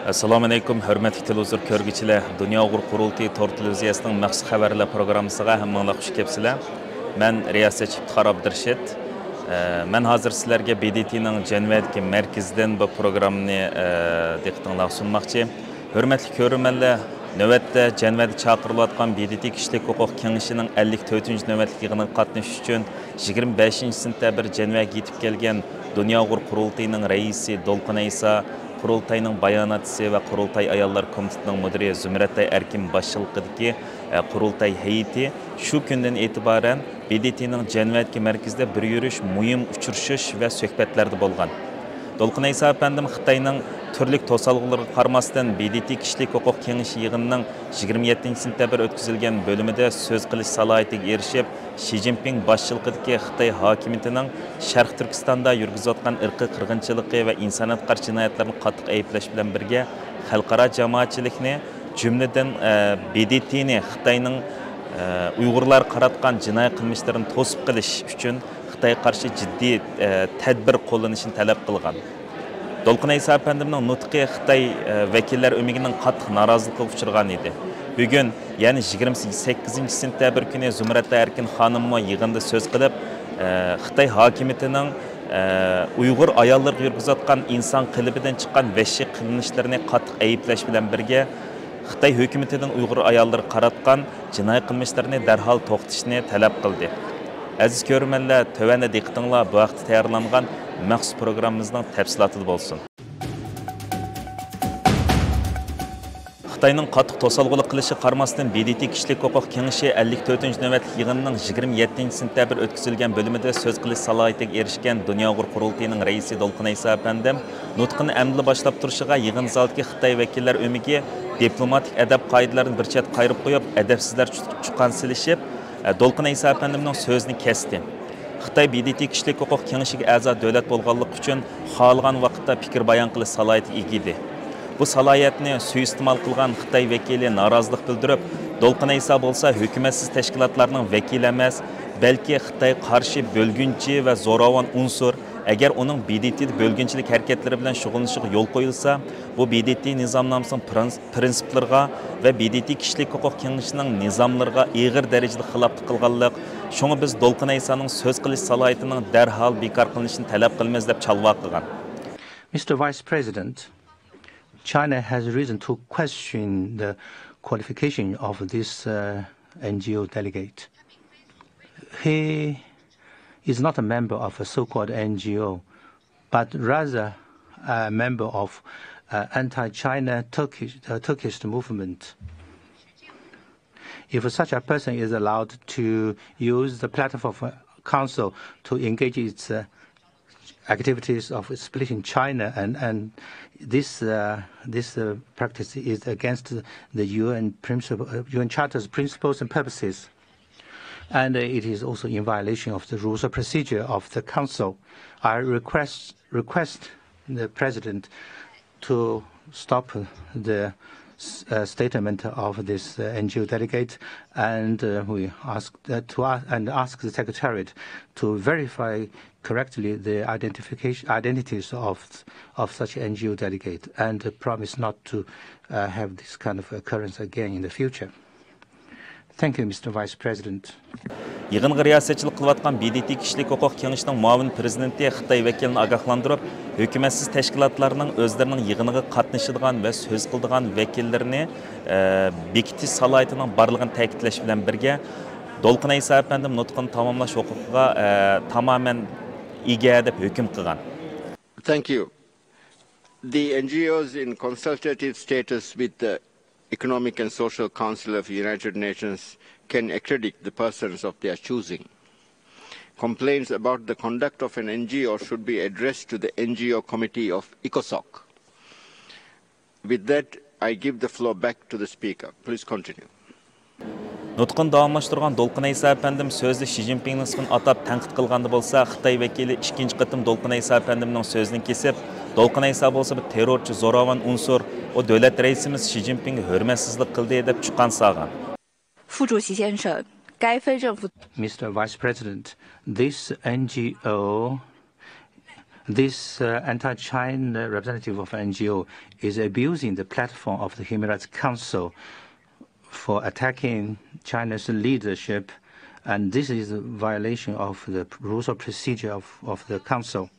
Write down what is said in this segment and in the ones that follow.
Assalomu alaykum, hurmatli televizor ko'rguvchilar. Dunyo Uyg'ur qurultiyi tor televiziyasining maxsus xabarlar programmasiga hammanglar xush kelibsizlar. Men riyosatchi Iftixor Abdurashid. Men hozir sizlarga BDTning Janvadagi markazidan bu programmani diqqatingizga sunmoqchi. Hurmatli ko'ruvchilar, navbatda Janvada chaqirilayotgan BDT kishilik huquq kengashining 54-navbatlik yig'iniga qatnashish uchun 25-sentabr Janvaga yetib kelgan Dunyo Uyg'ur qurultiyining raisi Dolqin Aysa, Qurultayning bayonotchisi va Qurultay ayollar komitetining mudiri Zumratay Erkin boshchiligidagi Qurultay heyeti shu kundan e'tiboran BDTning Janvadagi markazida bir yurish, muhim uchrashish va suhbatlarda bo'lgan. Dolqin Aysa apandim Xitoyning turli to'salg'ilariga qaramasdan BDT kishilik huquq kengashi yig'inining 27-sentabr o'tkazilgan bo'limida so'z qilish salohiyatiga erishib, Xi Jinping boshchiligidagi Xitoy hokimiyatining Sharq Turkistonda yurgizayotgan irqiy qirg'inchiligi va insoniyat qarshi jinoyatlarni qattiq ayblish bilan birga xalqaro jamoatchilikni, jumladan BDTni Xitoyning Uyg'urlar qaratgan jinoyat qilmishlarini to'sib qilish uchun Xitoy qarshi jiddiy tadbir qo'llanishini talab qilgan. Dolqin Aysa apandimning nutqi Xitoy vakillar o'migining qattiq noroziligiga uchragan edi. Bugun, ya'ni 28-sentabr kuni Zumratay Erkin xonim yig'inda so'z qilib, Xitoy hokimiyatining Uyg'ur ayollarga yurgizayotgan inson qilibidan chiqqan vahshiy qilmishlarini qattiq ayiblash bilan birga Xitoy hukumatining Uyg'ur ayollarga qaratgan jinoyat qilmishlarini darhol to'xtatishni talab qildi. Aziz ko'ruvchilar, tövəndə diqqətinizlər bu vaqtda tayyorlangan maxsus programmamızın təfsilatı bo'lsin. Xitoyning qattiq to'salg'ulik qilishi qaramasdan BDT kishilik huquq kengashi 54-navbatlik yig'inining 27-sentabr o'tkazilgan bo'limida so'z qilish salohiyatiga erishgan Dunyo Uyg'ur qurultiyining raisi Dolqin Aysa apandim nutqini amdli boshlab turishiga yig'in zalidagi Xitoy vakillar o'migi diplomatik adab qoidalarini bir chet qayirib qo'yib, adabsizlar chuqqan silishib, Dolqin Aysa apandimning so'zini kesdi. Xitoy BDT kishilik huquq kengashiga a'zo davlat bo'lganligi uchun xohlagan vaqtda fikr bayon qilish salohiyatiga ega edi. Bu salohiyatni suiiste'mol qilgan Xitoy vakili norozilik bildirib, Dolqin Aysa bo'lsa hukumatsiz tashkilotlarning vakili emas, balki Xitoy qarshi bo'lgunchi va zo'ravon unsur. Agar uning BDT bo'lgunchilik harakatlari bilan shug'ullanishiga yo'l qo'yilsa, bu BDT nizomnomasining prinsiplariga va BDT kishilik huquq kengashining nizomlariga og'ir darajada xiloflik qilganlik. Shunga biz Dolqin Aysaning so'z qilish salohiyatining darhol bekor qilinishini talab qilamiz deb chalvo qilgan. Mr. Vice President, China has reason to question the qualification of this NGO delegate. He is not a member of a so-called NGO, but rather a member of anti-China Turkish movement. If such a person is allowed to use the platform of Council to engage its activities of splitting China, and this practice is against the UN Charter's principles and purposes. And it is also in violation of the rules of procedure of the Council. I request the President to stop the statement of this NGO delegate, and we ask the Secretariat to verify correctly the identities of such NGO delegate, and promise not to have this kind of occurrence again in the future. Thank you, Mr. Vice President. Yig'inga riyosatchilik qilayotgan BDT kishilik huquq kengashining muavin prezidenti Xitoy vakilini ogohlantirib, hukumatsiz tashkilotlarning o'zlarining yig'iniga qatnashadigan va so'z qiladigan vakillarini bekitish salohiyatining borligini ta'kidlash bilan birga Dolqin Aysa apandim nutqini tamomlash huquqiga tamoman ega deb hukm qilgan. Thank you. The NGOs in consultative status with the Economic and Social Council of the United Nations can accredit the persons of their choosing. Complaints about the conduct of an NGO should be addressed to the NGO Committee of ECOSOC. With that, I give the floor back to the Speaker. Please continue. Nutqini davomlashtirgan Dolqin Aysa apandim so'zni Xi Jinping nisbatan atab tanqid qilganda bo'lsa, Xitoy vakili ikkinchi qatim Dolqin Aysa apandimning so'zini kesib, Dolqin Aysa bo'lsa bir terrorchi, zo'ravon unsur, o davlat raisimiz Xi Jinping hurmatsizlik qildi deb chiqqan sog'an. Mr. Vice President, this NGO This anti-China representative of NGO is abusing the platform of the Human Rights Council for attacking China's leadership, and this is a violation of the rules of procedure of the Council.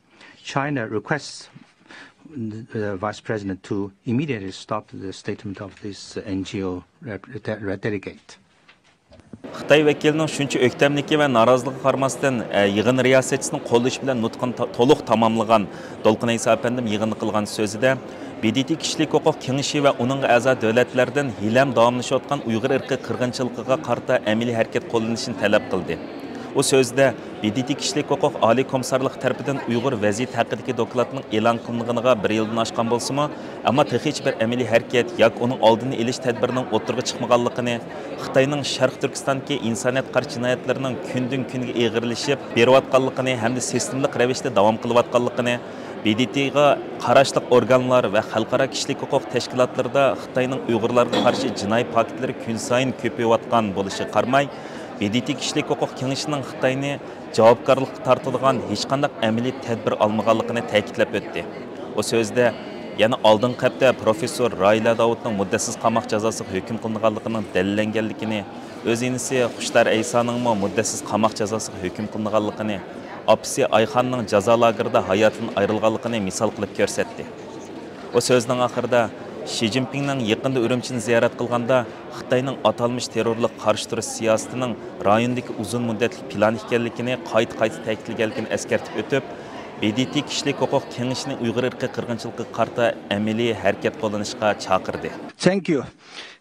China requests the Vice President to immediately stop the statement of this NGO delegate. Xitay vekilining shuncha o'ktamligi va noroziligi qaramasdan yig'in riyosatchisining qo'llashi bilan nutqini to'liq tamomlagan Dolqin Aysa apandim yig'in qilgan so'zida BDT kishilik huquq kengashi va uning a'zo davlatlardan hilam davomlashayotgan Uyg'ur irqi qirg'inchiligiga qarta amaliy harakat qo'llanishini talab qildi. O sözdə BDT kishilik huquq oliy komissarlıq tərəfindən Uyğur vəziyyət haqidagi dokladning e'lon qilinganiga 1 yildan oshgan bo'lsa-mu, ammo hech bir amaliy harakat yoki uning oldini olish tadbirining o'tirg'i chiqmaganligini, Xitoyning Sharq Turkistondagi insoniyat qarshi jinoyatlarining kundan kunga og'irlashib berayotganligini hamda sistemlik ravishda davom qilayotganligini, BDTga qarashliq organlar va xalqaro kishilik huquq tashkilotlarida Xitoyning Uyg'urlarga qarshi jinoiy faktlari kun sayin ko'payayotgan bo'lishi qaramay, BDT kishilik huquq kengashining Xitoyni javobgarlikka tortadigan hech qanday amaliy tadbir olmaganligini ta'kidlab o'tdi. O so'zda yana oldingi hafta professor Raila Davudning muddatsiz qamoq jazosiga hukm qilinganligining dalillanganligini, o'z inisi Xushtar Aysoning muddatsiz qamoq jazosiga hukm qilinganligini, opisi Ayxonning jazo lagerida hayotdan ayrilganligini misol qilib ko'rsatdi. O so'zning oxirida Xi Jinpingning yaqinda Urumchini ziyorat qilganda Xitoyning atalmış terrorlik qarshi turish siyosatining rayondagi uzun muddatli plan ekanligini qayta ta'kidlaganligini eskartib o'tib, BDT kishilik huquq kengashining Uyg'ur irqi qirg'inchiligiga qarta amaliy harakat qo'llanishga chaqirdi. Thank you.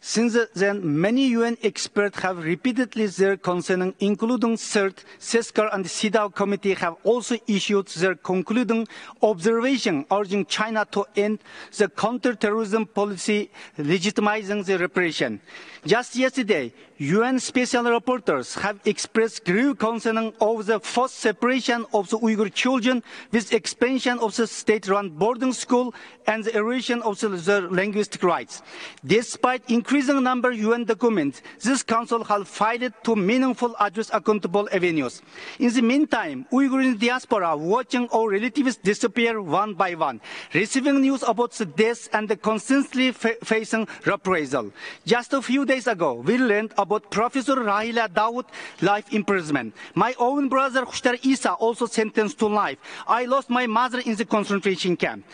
Since then, many UN experts have repeatedly their concern, including CERT, CESCAR, and the CEDAW committee have also issued their concluding observation urging China to end the counter-terrorism policy, legitimizing the repression. Just yesterday, UN special rapporteurs have expressed grave concern over the forced separation of the Uyghur children with expansion of the state-run boarding school and the erosion of their linguistic rights. Despite increasing number of UN documents, this council has failed to meaningful address accountable avenues. In the meantime, Uyghur in the diaspora watching our relatives disappear one by one, receiving news about the deaths and constantly facing reprisal. Just a few days ago, we learned about Professor Raila Dawood life imprisonment. My own brother Xushtar Isa also sentenced to life. I lost my mother in the concentration camp.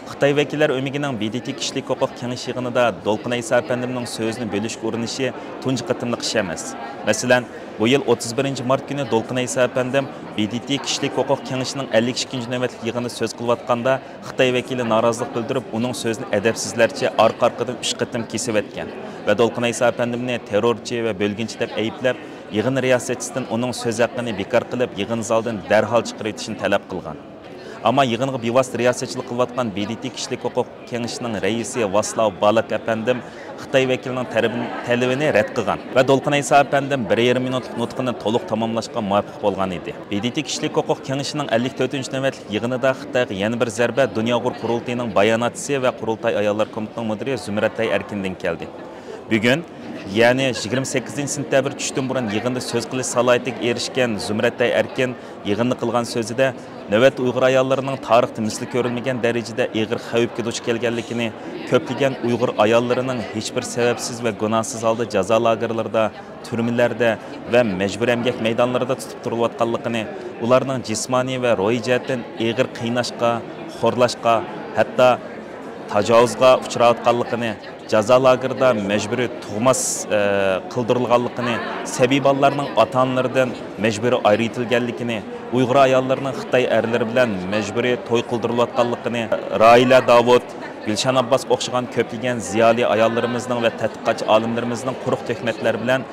Xitoy vakillar o'migining BDT kishilik huquq kengashi yig'inida Dolqin Aysa apandimning so'zini bo'lishga urinishi tunji qatimliq ish emas. Masalan, bu yil 31 mart kuni Dolqin Aysa apandim BDT kishilik huquq kengashining 52 navbatlik yig'inida so'z qilayotganda Xitoy vakili norozilik bildirib, uning so'zini adabsizlarcha orqa-orqadan 3 qatim kesib o'tgan va Dolqin Aysa apandimni terrorchi va bo'lginchi deb ayblab, yig'in riyosatchisidan uning so'z haqqini bekor qilib, yig'in zaldan darhol chiqarib o'tishni talab qilgan. Ama yig'inga bevosita riyosatchilik qilayotgan BDT kishilik huquq kengashining raisi Vaslav Balak apandim Xitoy vakilining talabini rad qilgan va Dolqin Aysa apandim 1,5 minutlik nutqini to'liq tamomlashga muvaffaq bo'lgan edi. BDT kishilik huquq kengashining 54-navbatlik yig'inida Xitoyga yana bir zarba Dunyo Uyg'ur qurultayining bayonotchisi va qurultay ayollar komitetining mudiri Zumratay Erkindan keldi. Bugun yani 28 sentabr tushdan burun yig'inda so'z qilish salohiyatiga erishgan Zumratay Erkin yig'inni qilgan so'zida navbat Uyg'ur ayollarining tarixda misli ko'rilmagan darajada og'ir xavfga duch kelganligini, ko'plagan Uyg'ur ayollarining hech bir sababsiz va gunohsiz holda jazo lagerlarida, turmalarda va majburiy emgak maydonlarida tutib turilayotganligini, ularning jismoniy va ro'yi jihatdan og'ir qiynashga, xo'rlashga, hatto tajovuzga uchrayotganligini, jazo lagerida majburiy tug'mas qildirilganligini, sabiy bolalarning ota-onalaridan majburiy ayritilganligini, Uyg'ur ayollarining Xitoy erlari bilan majburiy to'y qildirilayotganligini, Raila Davud, Gulshan Abbas o'xshagan ko'plagan ziyoli ayollarimizning va tadqiqotchi olimlarimizning quruq tuhmatlar bilan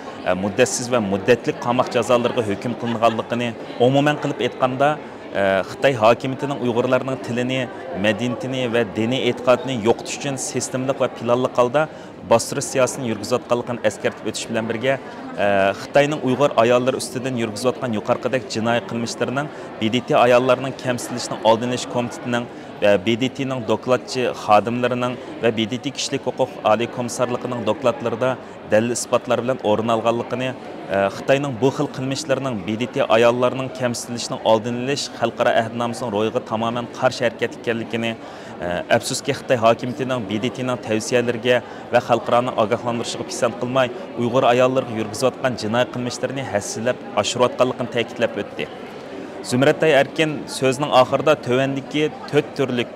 muddatsiz va muddatli qamoq jazolariga hukm qilinganligini, umuman qilib aytganda Xitoy hokimiyatining Uyg'urlarning tilini, madaniyatini va diniy e'tiqodini yo'qotish uchun sistemlik va planli holda bostirish siyosatini yurgizayotganligini eskartib o'tish bilan birga Xitoyning Uyg'ur ayollari ustidan yurgizayotgan yuqorqidagi jinoiy qilmishlarining BDT ayollarining kamsitilishining oldini olish komitetining BDT'nin dokladçı xodimlarining va BDT kishilik huquq oliy komissarligining dokladlarida dalil isbotlar bilan o'rin olganligini, Xitoyning bu xil qilmishlarining BDT ayollarining kamsitilishining oldini olish xalqaro ahdnomasining ro'yiga tamoman qarshi harakat ekanligini, afsuski Xitoy hokimiyatining BDTning tavsiyalariga va xalqaroni ogohlantirishiga pisand qilmay, Uyg'ur ayollariga yurgizayotgan jinoiy qilmishlarini hassilab oshirayotganligini ta'kidlab o'tdi. Zümrəttay Erkin sözünün axırda tövəndiki 4 türlük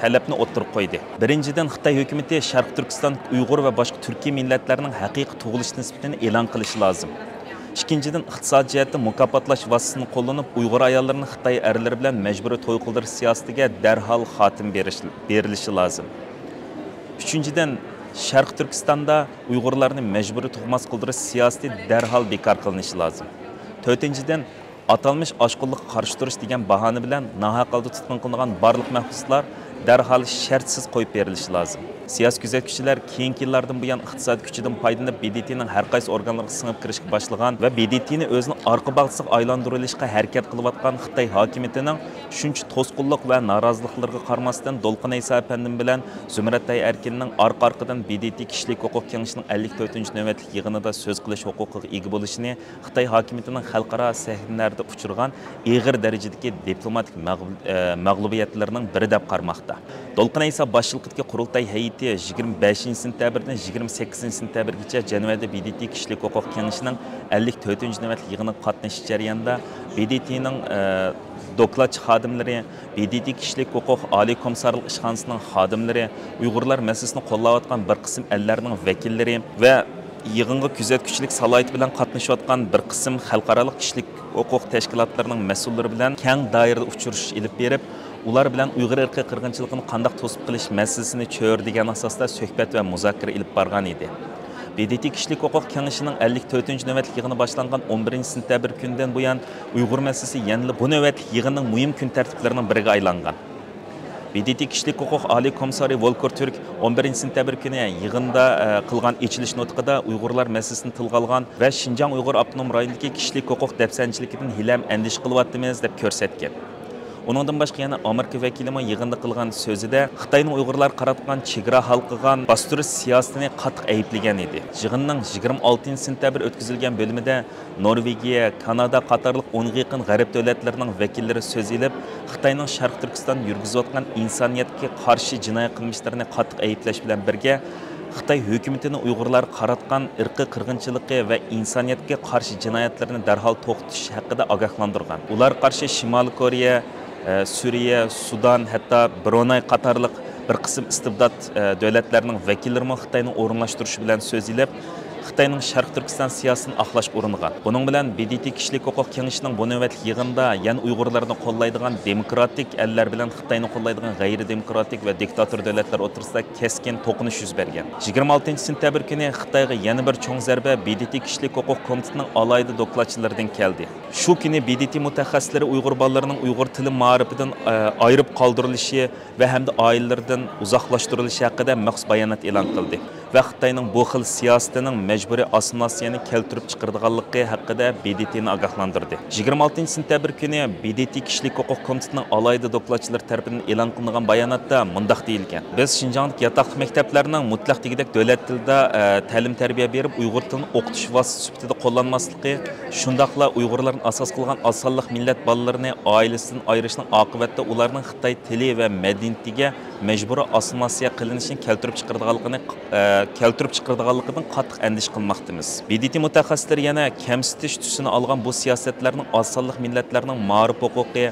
tələbni o'ttirib qo'ydi. Birinchidan, Xitoy hukumati Sharq Turkiston, Uyg'ur va boshqa turkiy millatlarning haqiqiy tug'ilish nisbatini e'lon qilishi lozim. Ikkinchidan, iqtisodiy jihatdan mukofotlash vositasini qo'llanib, Uyg'ur ayollarini Xitoy erlari bilan majburiy to'y qildirish siyosatiga darhol xotim berilishi lozim. Uchinchidan, Sharq Turkistonda Uyg'urlarni majburiy tug'mas qildirish siyosati darhol bekor qilinishi lozim. To'rtinchidan, atalmış aşqulluq qarşı turish degan bahona bilan nahaq holda tutqun qilingan barliq mahbuslar darhol shartsiz qo'yib berilishi lozim. Siyosiy kuzatuvchilar keyingi yillardan buyon iqtisodiy kuchidan foydalanib BDTning har qaysi organlariga singib kirishga boshlagan va BDTni o'zini orqa bag'siga aylantirishga harakat qilayotgan Xitoy hokimiyatining shuncha to'sqinlik va noroziliklarga qaramasdan Dolqin Aysa apandim bilan Zumrattay Erkinning orqa-orqadan BDT kishilik huquq kengashining 54-navbatlik yig'inida so'z qilish huquqiga ega bo'lishini Xitoy hokimiyatining xalqaro sahnalarda uchirgan og'ir darajadagi diplomatik mag'lubiyatlarning biri deb qaramoqda. Dolqin Aysa boshchiligidagi qurultay hay'ati 25-sentabrdan 28-sentabrgacha Jenevada BDT kishilik huquq kengashining 54-navbatlik yig'iniga qatnashish jarayonida BDTning dokladçı xodimlari, BDT kishilik huquq oliy komissarlik ishxonasining xodimlari, Uyg'urlar masalasini qo'llayotgan bir qism ellarning vakillari va yig'inga kuzatuvchilik salohiyati bilan qatnashayotgan bir qism xalqaro kishilik huquq tashkilotlarining mas'ullari bilan keng doirada uchrashuv ilib berib, ular bilan Uyg'ur irqiy qirg'inchiligini qanday to'sib qilish masalasini cho'rdigan asosda suhbat va muzokara ilib borgan edi. BDT kishilik huquq kengashining 54-navbatlik yig'ini boshlangan 11-sentabr kunidan buyon Uyg'ur masalasi yana bu navbatlik yig'inning muhim kun tartiblarining biriga aylangan. BDT kishilik huquq oliy komissari Volker Türk 11-sentabr kuni yig'inda qilgan ochilish nutqida Uyg'urlar masalasini tilga olgan va Xinjiang Uyg'ur avtonom rayonidagi kishilik huquq dafsanchiligidan hilam andish qilyapmiz deb ko'rsatgan. Onundan başqa yana Amerika vakilimi yig'inda qilgan so'zida Xitoyning Uyg'urlar qaratgan chegara halqigan bostirish siyosatini qattiq ayiblagan edi. Yig'inning 26-sentabr o'tkazilgan bo'limida Norvegiya, Kanada qatorliq 10 yaqin g'arb davlatlarining vakillari so'z elib, Xitoyning Sharq Turkiston yurgizayotgan insoniyatga qarshi jinoiy qilmishlarini qattiq ayiblash bilan birga Xitoy hukumatini Uyg'urlar qaratgan irqiy qirg'inchiligi va insoniyatga qarshi jinoyatlarni darhol to'xtatish haqida ogohlantirgan. Ular qarshi Shimoliy Koreya, Suriya, Sudan, hatta Brunei qatorliq bir qism istibdod davlatlarning vakillari Xitoyni o'rinlashtirish bilan so'z elib, Xitoyning Sharq Turkiston siyosatini aqlashga uringan. Buning bilan BDT kishilik huquq kengashining bu navbatlik yig'inda yana Uyg'urlarni qo'llaydigan demokratik ellar bilan Xitoyni qo'llaydigan g'ayri-demokratik va diktator davlatlar o'rtasida keskin to'qinish yuz bergan. 26-sentabr kuni Xitoyga yana bir cho'ng zarba BDT kishilik huquq komitetining alayda dokladchilaridan keldi. Shu kuni BDT mutaxassislari Uyg'ur bolalarining Uyg'ur tili ma'rifidan ayirib qoldirilishi va hamda oilalaridan uzoqlashtirilishi haqida maxsus bayonot e'lon qildi. Va Xitoyning bu xil siyosatining majburiy assimilyatsiyani keltirib chiqaradiganligi haqida BDTni ogohlantirdi. 26-sentabr kuni BDT kishilik huquq komitetining alayda dokladchilari tomonidan e'lon qilingan bayonotda mundaq deyilgan: Biz Xinjiangdagi yotoqli maktablarning mutlaq degidek davlat tilida ta'lim-tarbiya berib, Uyg'ur tilini o'qitish vositasi sifatida qo'llanmasligi, shundaqla Uyg'urlarning asos qilgan osonliq millat bolalarini oilasidan ayirishning oqibatida ularning Xitoy tili va madaniyatiga majburiy assimilyatsiya qilinishini keltirib chiqaradiganligidan qattiq andish qilmoqdamiz. BDT mutaxassislari yana kamsitish tusini olgan bu siyosatlarning osonliq millatlarning ma'rif huquqi,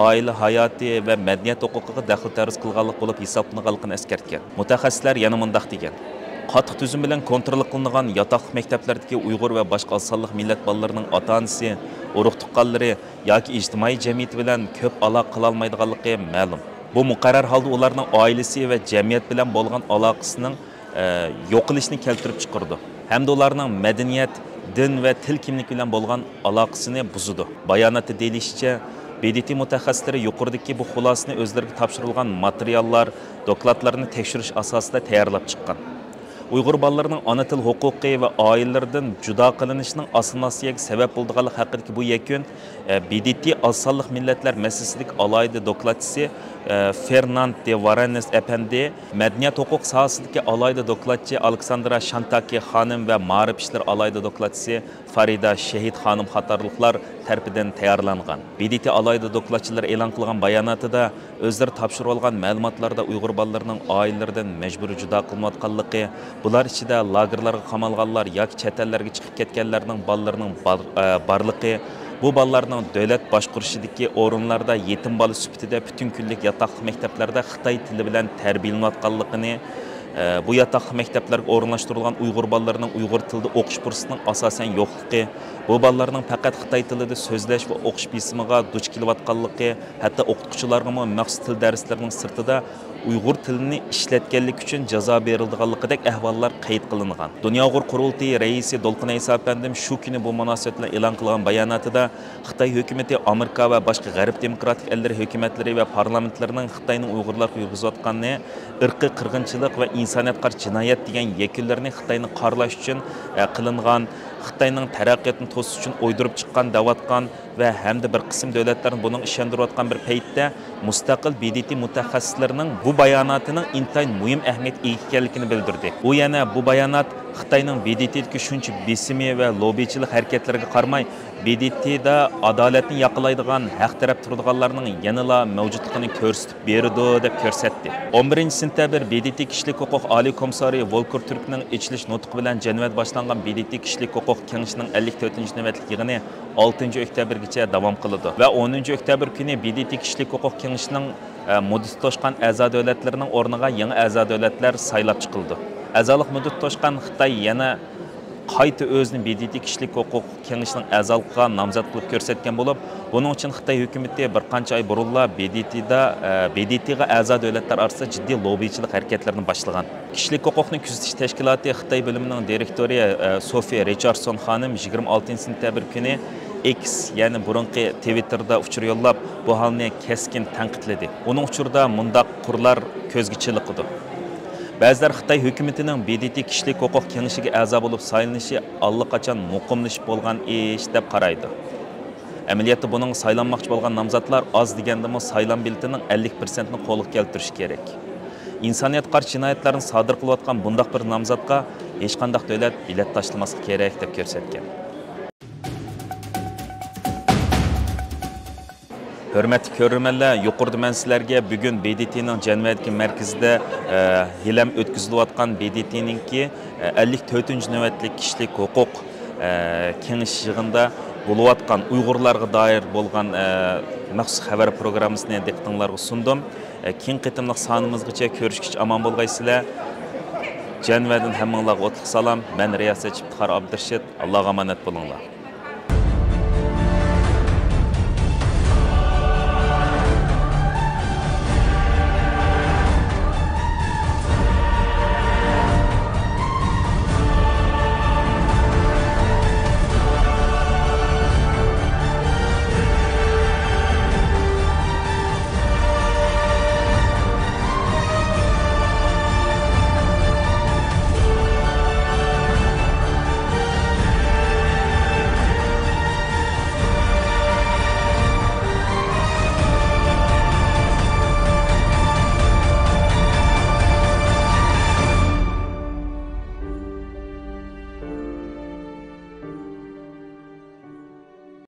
oila hayoti va madaniyat huquqiga daxl taruz qilganlik bo'lib hisoblanganligini eskartgan. Mutaxassislar yana mundaq degan: qattiq tuzum bilan kontrol qilingan yotoqli maktablardagi Uyg'ur va boshqa osonliq millat bolalarining ota-onasi, urug' tuqqanlari yoki ijtimoiy jamiyat bilan ko'p aloqa qila olmaydiganligi ma'lum. Bu muqarrar holda ularning oilasi va jamiyat bilan bo'lgan aloqasining yo'qolishini keltirib chiqardi. Hamda ularning madaniyat, din va til kimligi bilan bo'lgan aloqasini buzdi. Bayonotda deyilishicha, BDT mutaxassislari yuqoridagi bu xulosani o'zlariga topshirilgan materiallar, dokladlarni tekshirish asosida tayyorlab chiqqan. Uyghur balalarının ana til huquqi ve ailelerden juda kılınışının asılmasıya sebep olduğu hakkındaki bu yekün BDT azsallık milletler meselesilik alaydı doklatçısı Fernand de Varenes Efendi, Medeniyet hukuk sahasındaki alaydı doklatçı Alexandra Shantaki Hanım ve Mağrib işler alaydı doklatçısı Farida Şehit Hanım hatarlıklar terpiden tayarlangan. BDT alaydı doklatçılar elan kılgan bayanatı da özleri tapşırılgan malumatlarda Uyghur balalarının ailelerden mecburi juda kılınatkanlığı, bular içinde lagerlarga qamalganlar yoki chet ellarga chiqib ketganlarning balalarının barlığı, bu balalarning davlat boshqurishidagi o'rinlarda yetim bola sifatida butun kunlik yotoqli maktablarda Xitoy tili bilan tarbiyalanayotganligini, bu yotoqli maktablarga o'rinlashtirilgan Uyg'ur balalarının Uyg'ur tilida o'qish fursatining asosan yo'qligi, bu balalarning faqat Xitoy tilida so'zlash va o'qish bisimiga duch kelayotganligi, hatto o'qituvchilarga maxsus til darslarining sirtida Uyghur tilini işletkenlik için ceza verildiğinlik ahvallar kayıt kılıngan. Dünya Uyghur Kurultayı reisi Dolqun Aysa efendim şu günü bu münasebetle elan kılgan bayanatında Xitay hükümeti Amerika ve başka garip demokratik elleri hükümetleri ve parlamentlerinin Xitay'nın Uygurlarga yurgizayotganını, ırkı kırgınçılık ve insaniyet karşı cinayet degan yekünlerini Xitay'ni qarlash için kılıngan, Xitay'nın taraqqiyotini to'sish uchun o'ydirib chiqqan davatgan ve hem de bir kısım devletlerin bunun işendirayotgan bir paytda mustaqil BDT mutaxassislarining bu bayanatının intayin muhim ahmiyat ekanligini bildirdi. U yana bu bayanat Xitayning BDT'dagi shuncha besimi ve lobbichilik hareketlerine qarmay BDT'da adaletni yaqinlaydigan haq taraf turadiganlarning yanala mavjudligini ko'rsatib berdi deb ko'rsatdi. 11-sentabr BDT kishilik huquq oliy komissari Volker Türkning ichilish nutqi bilan Jenevada boshlangan BDT kishilik huquq kengashining 54-navbatlik yig'ini 6-oktyabrgacha davom qiladi ve 10-oktyabr kuni BDT kishilik huquq kengashining muddati to'shqan a'zo davlatlarining o'rniga yangi a'zo davlatlar saylab chiqildi. A'zolik muddati to'shqan Xitoy yana qayta o'zini BDT kishilik huquq kengashining a'zoligiga nomzod qilib ko'rsatgan bo'lib, buning uchun Xitoy hukumati bir qancha oy burunla BDTga a'zo davlatlar orasida jiddiy lobbichilik harakatlarini boshlagan. Kishilik huquqni kuzatish tashkiloti Xitoy bo'limining direktori Sophie Richardson xonim 26-sentabr kuni X yani burunqi Twitter'da uçur yollab bu halni keskin tanqidledi. Onun uçurda mundaq qurlar ko'zga chiliqdi. Ba'zilar Xitoy hukumatining BDT kishilik huquq kengashiga a'zo bo'lib saylanishi allaqachon muqimlashib bo'lgan ish deb qaraydi. Amaliyotda buning saylanmoqchi bo'lgan nomzodlar oz degandimi saylan biletining 50%ni qo'lga keltirish kerak. İnsaniyat qarşı jinoyatlarni sodir qilayotgan bundaq bir nomzodga hech qanday davlat bilet tashlamaslik kerak deb ko'rsatgan. Hürmetli görürmenler, yuqorida men sizlarga bugun BDT'ning Jenevadagi markazida hilam o'tkazilayotgan BDT'ninki 54-navbatlik kishilik huquq kengashi yig'inida bo'layotgan Uyg'urlarga doir bo'lgan maxsus xabar programmasini diqqatingizga sundim. Keng qitimliq sonimizgacha ko'rishgacha omon bo'lgaysizlar. Jenevadan hammanglarga o'tliq salom. Men riyosatchi Ibtixor Abdurashid. Allohga omonat bo'linglar.